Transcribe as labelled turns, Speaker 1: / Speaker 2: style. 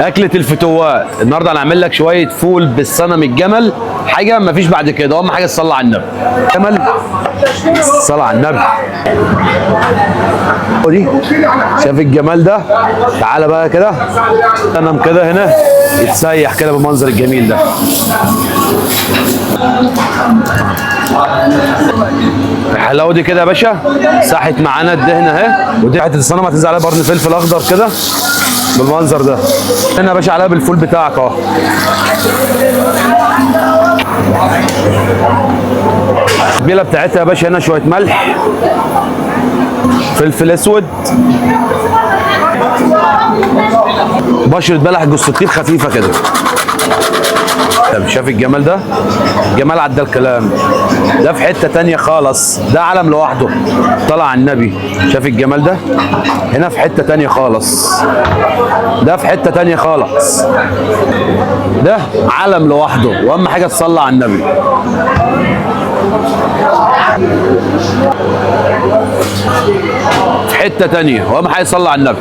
Speaker 1: اكله الفتوات. النهارده هنعمل لك شويه فول بالصنم الجمل، حاجه ما فيش بعد كده. اهم حاجه الصلاه على النبي. جمل، الصلاه على النبي. ودي شايف الجمال ده؟ تعالى بقى كده، صنم كده هنا يتسيح كده بالمنظر الجميل ده. الحلاوه دي كده يا باشا ساحت معانا الدهنه اهي، ودي حته الصنم هتنزل عليها برن فلفل اخضر كده بالمنظر ده. هنا يا باشا عليها بالفول بتاعك اهو. التتبيله بتاعتها يا باشا هنا شويه ملح، فلفل اسود، بشره بلح جوز الطيب خفيفه كده. طب شايف الجمال ده؟ جمال عدى الكلام. ده في حته تانيه خالص، ده عالم لوحده. طلع على النبي. شايف الجمال ده؟ هنا في حته تانيه خالص. ده في حته تانيه خالص. ده عالم لوحده، واهم حاجه تصلي على النبي. في حته تانيه، واهم حاجه تصلي على النبي.